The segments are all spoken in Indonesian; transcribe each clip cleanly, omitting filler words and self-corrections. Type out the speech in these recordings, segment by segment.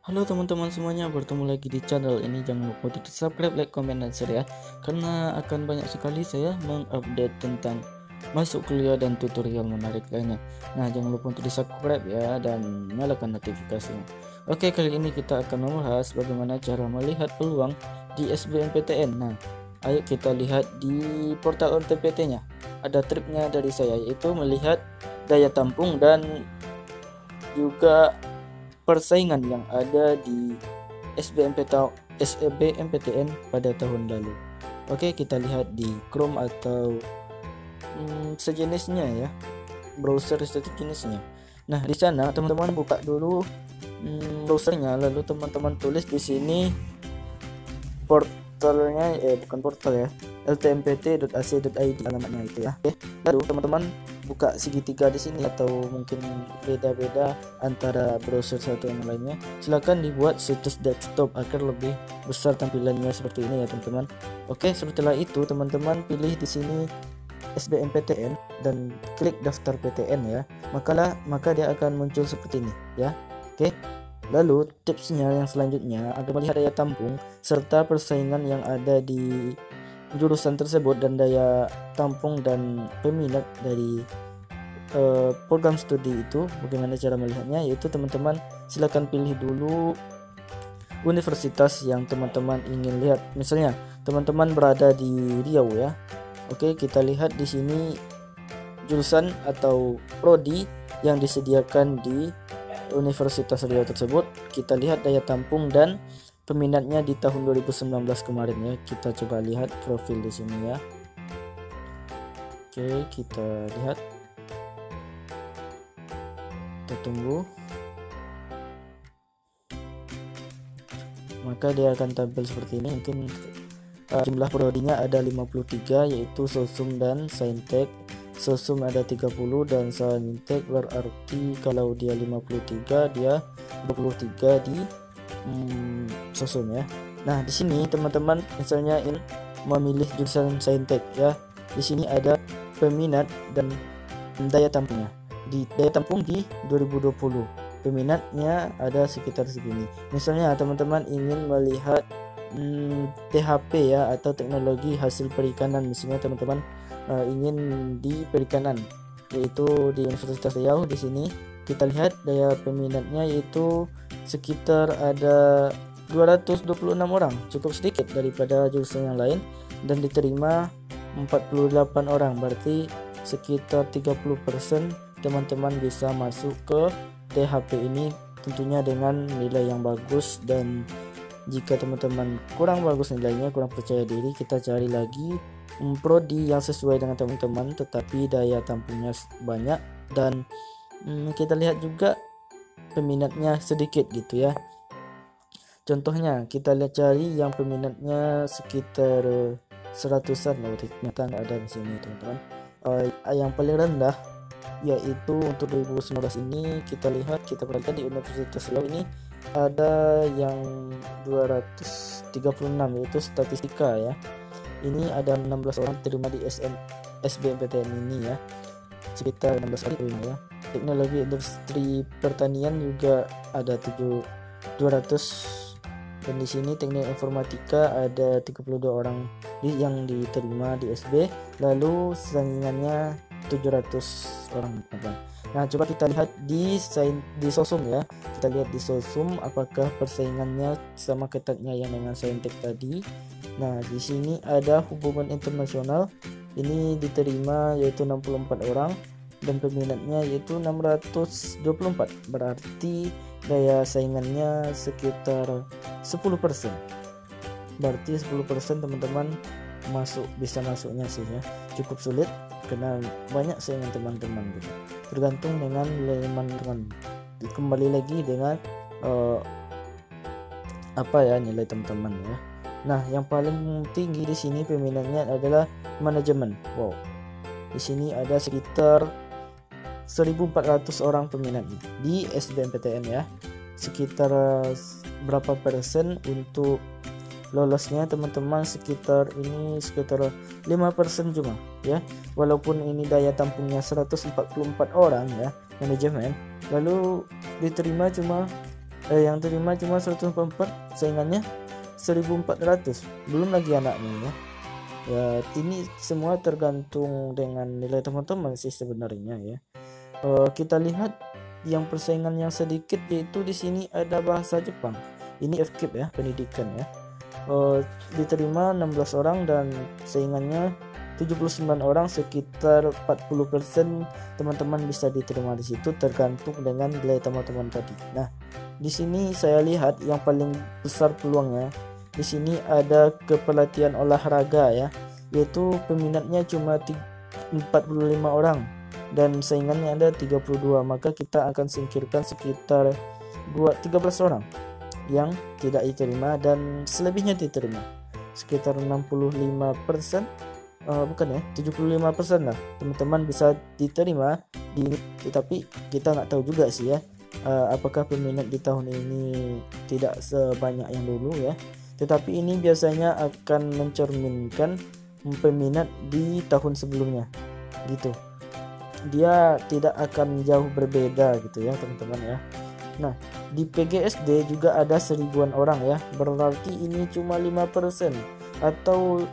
Halo teman-teman semuanya, bertemu lagi di channel ini. Jangan lupa untuk subscribe, like, komen, dan share ya, karena akan banyak sekali saya mengupdate tentang masuk kuliah dan tutorial menarik lainnya. Nah, jangan lupa untuk di subscribe ya, dan nyalakan notifikasinya. Oke, kali ini kita akan membahas bagaimana cara melihat peluang di SBMPTN. Nah, ayo kita lihat di portal OTPT nya. Ada triknya dari saya, yaitu melihat daya tampung dan juga persaingan yang ada di SBMPTN pada tahun lalu. Oke, kita lihat di Chrome atau sejenisnya ya, browser sejenisnya. Nah, di sana teman-teman buka dulu browsernya, lalu teman-teman tulis di sini portalnya, bukan portal ya, ltmpt.ac.id alamatnya itu ya. Oke, lalu teman-teman buka segitiga di sini, atau mungkin beda-beda antara browser satu yang lainnya. Silahkan dibuat situs desktop agar lebih besar tampilannya seperti ini ya teman-teman. Oke, setelah itu teman-teman pilih di sini SBMPTN dan klik daftar PTN ya. Maka dia akan muncul seperti ini ya. Oke. Lalu tipsnya yang selanjutnya agar melihat daya tampung serta persaingan yang ada di jurusan tersebut dan daya tampung dan peminat dari program studi itu. Bagaimana cara melihatnya? Yaitu teman-teman silakan pilih dulu universitas yang teman-teman ingin lihat. Misalnya teman-teman berada di Riau ya. Oke, kita lihat di sini jurusan atau prodi yang disediakan di Universitas Riau tersebut. Kita lihat daya tampung dan peminatnya di tahun 2019 kemarin ya. Kita coba lihat profil di sini ya. Oke, kita lihat. Kita tunggu. Maka dia akan tampil seperti ini. Mungkin jumlah prodinya ada 53, yaitu Sosum dan Saintek. Sosum ada 30 dan Saintek, berarti kalau dia 53, dia 23 di Sosum ya. Nah, di sini teman-teman misalnya ini memilih jurusan Saintek ya. Di sini ada peminat dan daya tampungnya. Di daya tampung di 2020, peminatnya ada sekitar segini. Misalnya teman-teman ingin melihat THP ya, atau teknologi hasil perikanan. Misalnya teman-teman ingin di perikanan, yaitu di Universitas Riau. Di sini kita lihat daya peminatnya yaitu sekitar ada 226 orang, cukup sedikit daripada jurusan yang lain, dan diterima 48 orang, berarti sekitar 30% teman-teman bisa masuk ke THP ini, tentunya dengan nilai yang bagus. Dan jika teman-teman kurang bagus nilainya, kurang percaya diri, kita cari lagi prodi yang sesuai dengan teman-teman tetapi daya tampungnya banyak, dan kita lihat juga peminatnya sedikit gitu ya. Contohnya kita lihat cari yang peminatnya sekitar 100-an, ternyata nggak ada di sini teman-teman. Yang paling rendah yaitu untuk 2019 ini, kita perhatikan di Universitas Riau ini ada yang 236, yaitu statistika ya. Ini ada 16 orang terima di SBMPTN ini ya, sekitar 16 orang terima ya. Teknologi industri pertanian juga ada 200, dan di sini teknik informatika ada 32 orang yang diterima di SB. Lalu saingannya 700 orang teman. Nah, coba kita lihat di Sosum ya. Kita lihat di Sosum apakah persaingannya sama ketatnya yang dengan Saintek tadi. Nah, di sini ada hubungan internasional. Ini diterima yaitu 64 orang dan peminatnya yaitu 624. Berarti daya saingannya sekitar 10%. Berarti 10% teman-teman bisa masuknya sih ya. Cukup sulit karena banyak saingan teman-teman gitu. Tergantung dengan nilai teman-teman. Kembali lagi dengan nilai teman-teman ya. Nah, yang paling tinggi di sini peminatnya adalah manajemen. Wow. Di sini ada sekitar 1.400 orang peminatnya di SBMPTN ya. Sekitar berapa persen untuk lolosnya teman-teman? Sekitar 5% cuma ya. Walaupun ini daya tampungnya 144 orang ya, manajemen, lalu diterima cuma yang terima cuma 144, saingannya 1400, belum lagi anaknya ya. Ya ini semua tergantung dengan nilai teman-teman sih sebenarnya ya. Kita lihat yang persaingan yang sedikit, yaitu di sini ada bahasa Jepang. Ini FKIP ya, pendidikan ya. Diterima 16 orang dan saingannya 79 orang, sekitar 40% teman-teman bisa diterima di situ, tergantung dengan nilai teman-teman tadi. Nah, di sini saya lihat yang paling besar peluangnya di sini ada kepelatihan olahraga ya, yaitu peminatnya cuma 45 orang dan saingannya ada 32, maka kita akan singkirkan sekitar 13 orang yang tidak diterima dan selebihnya diterima, sekitar 65%, bukan ya, 75% lah teman-teman bisa diterima tapi kita nggak tahu juga sih ya, apakah peminat di tahun ini tidak sebanyak yang dulu ya, tetapi ini biasanya akan mencerminkan peminat di tahun sebelumnya gitu, dia tidak akan jauh berbeda gitu ya teman-teman ya. Nah, di PGSD juga ada 1000-an orang ya, berarti ini cuma 5% atau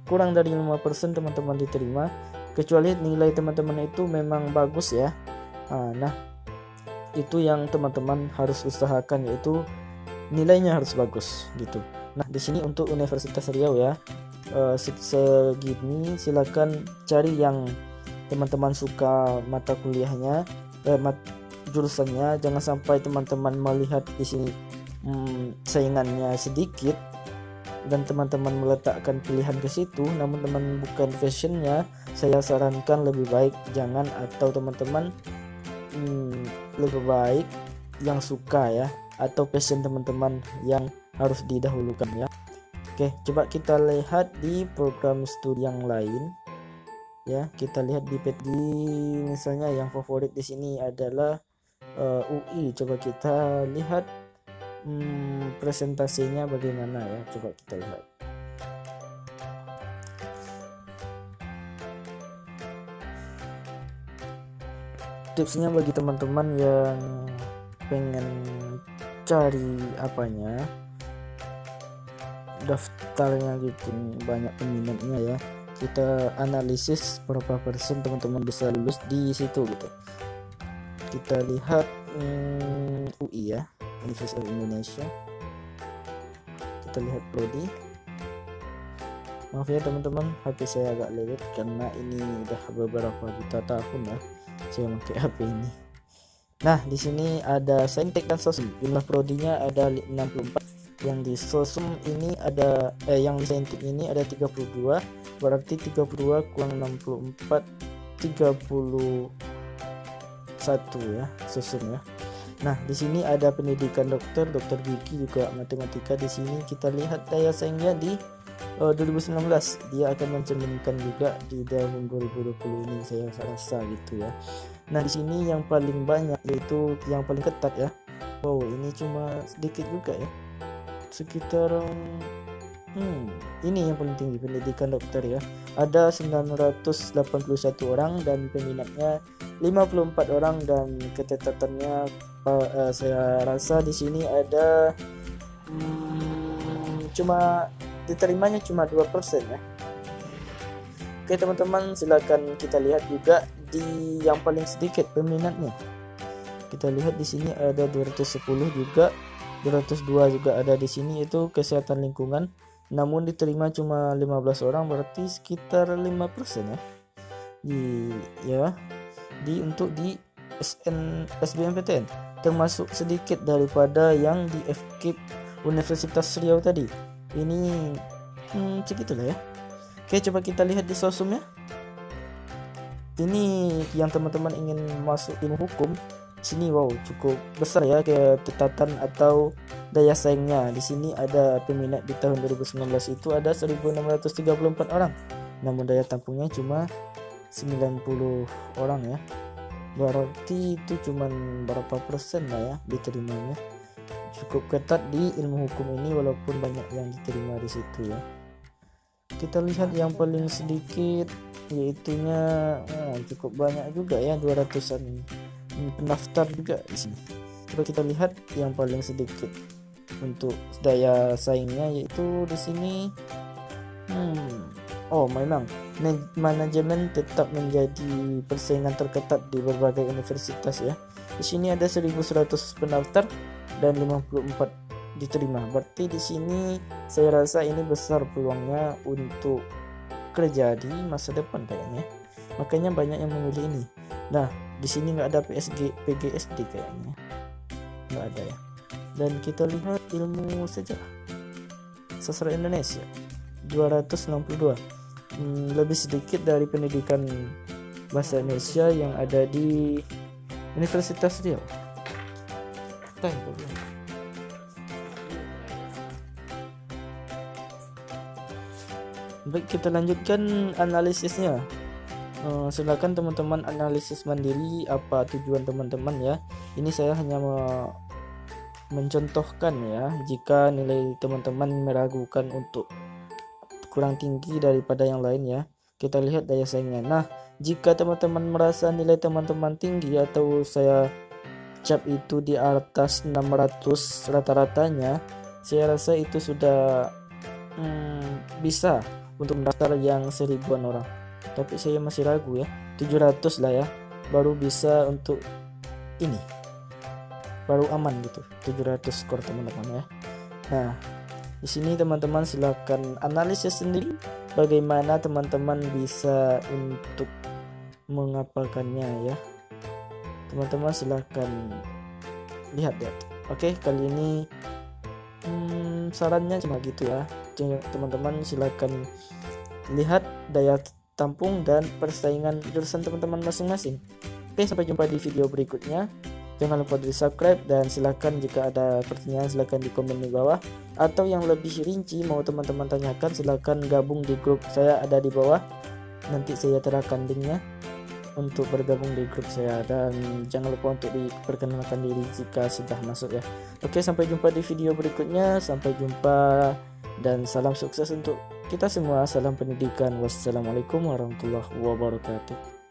kurang dari 5% teman-teman diterima, kecuali nilai teman-teman itu memang bagus ya. Nah, itu yang teman-teman harus usahakan, yaitu nilainya harus bagus gitu. Nah, di sini untuk Universitas Riau ya, segini silakan cari yang teman-teman suka mata kuliahnya, jurusannya. Jangan sampai teman-teman melihat di sini saingannya sedikit dan teman-teman meletakkan pilihan ke situ, namun teman bukan fashionnya. Saya sarankan lebih baik jangan, atau teman-teman lebih baik yang suka ya, atau passion teman-teman yang harus didahulukan ya. Oke, coba kita lihat di program studi yang lain ya. Kita lihat di misalnya yang favorit di sini adalah UI. Coba kita lihat presentasinya bagaimana ya, coba kita lihat. Tipsnya bagi teman-teman yang pengen cari apanya, daftarnya gitu, banyak peminatnya ya, kita analisis berapa persen teman-teman bisa lulus di situ gitu. Kita lihat UI ya, Universitas Indonesia. Kita lihat prodi. Maaf ya teman-teman, HP saya agak lewat karena ini udah beberapa juta tahun ya saya pakai HP ini. Nah, di sini ada Saintek dan Sosum. Jumlah prodinya ada 64. Yang di Sosum ini ada yang di Saintek ini ada 32. Berarti 32 kurang 64, 31 ya, Sosum ya. Nah, di sini ada pendidikan dokter gigi, juga matematika. Di sini kita lihat daya saingnya di 2019, dia akan mencerminkan juga di tahun 2020 ini, saya rasa gitu ya. Nah, di sini yang paling banyak, yaitu yang paling ketat ya. Wow, ini cuma sedikit juga ya, sekitar ini yang paling tinggi, pendidikan dokter ya, ada 981 orang dan peminatnya 54 orang, dan ketetatannya saya rasa di sini ada cuma diterimanya cuma 2% ya. Oke teman-teman, silakan kita lihat juga di yang paling sedikit peminatnya. Kita lihat di sini ada 210 juga, 202 juga ada di sini, itu kesehatan lingkungan. Namun diterima cuma 15 orang, berarti sekitar 5% ya. Untuk di SBMPTN, termasuk sedikit daripada yang di FKIP Universitas Riau tadi. Ini segitulah ya. Oke, coba kita lihat di Sosum ya. Ini yang teman-teman ingin masuk ilmu hukum, sini wow cukup besar ya ketatan atau daya saingnya. Di sini ada peminat di tahun 2019 itu ada 1634 orang, namun daya tampungnya cuma 90 orang ya. Berarti itu cuman berapa persen lah ya diterimanya. Cukup ketat di ilmu hukum ini, walaupun banyak yang diterima di situ ya. Kita lihat yang paling sedikit, yaitunya cukup banyak juga ya, 200-an pendaftar juga di sini. Coba kita lihat yang paling sedikit untuk daya saingnya, yaitu di sini. Oh, memang manajemen tetap menjadi persaingan terketat di berbagai universitas ya. Di sini ada 1100 pendaftar dan 54 diterima. Berarti di sini saya rasa ini besar peluangnya untuk kerja di masa depan kayaknya. Makanya banyak yang memilih ini. Nah, di sini nggak ada PGSD kayaknya. Nggak ada ya. Dan kita lihat ilmu sejarah. Sastra Indonesia 262. Lebih sedikit dari pendidikan bahasa Indonesia yang ada di Universitas Riau. Baik, kita lanjutkan analisisnya. Silakan teman-teman analisis mandiri apa tujuan teman-teman ya. Ini saya hanya mencontohkan ya, jika nilai teman-teman meragukan untuk kurang tinggi daripada yang lain ya. Kita lihat daya saingnya. Nah, jika teman-teman merasa nilai teman-teman tinggi atau saya cap itu di atas 600 rata-ratanya, saya rasa itu sudah bisa untuk mendaftar yang 1000-an orang. Tapi saya masih ragu ya, 700 lah ya, baru bisa untuk ini, baru aman gitu, 700 skor teman-teman ya. Nah, di sini teman-teman silakan analisis sendiri bagaimana teman-teman bisa untuk mengapalkannya ya. Teman-teman silakan lihat ya. Oke, kali ini sarannya cuma gitu ya. Teman-teman silakan lihat daya tampung dan persaingan jurusan teman-teman masing-masing. Oke, sampai jumpa di video berikutnya. Jangan lupa di subscribe dan silakan jika ada pertanyaan silakan di komen di bawah, atau yang lebih rinci mau teman-teman tanyakan silakan gabung di grup saya, ada di bawah. Nanti saya terapkan linknya untuk bergabung di grup saya, dan jangan lupa untuk diperkenalkan diri jika sudah masuk ya. Oke, sampai jumpa di video berikutnya. Sampai jumpa dan salam sukses untuk kita semua. Salam pendidikan. Wassalamualaikum warahmatullahi wabarakatuh.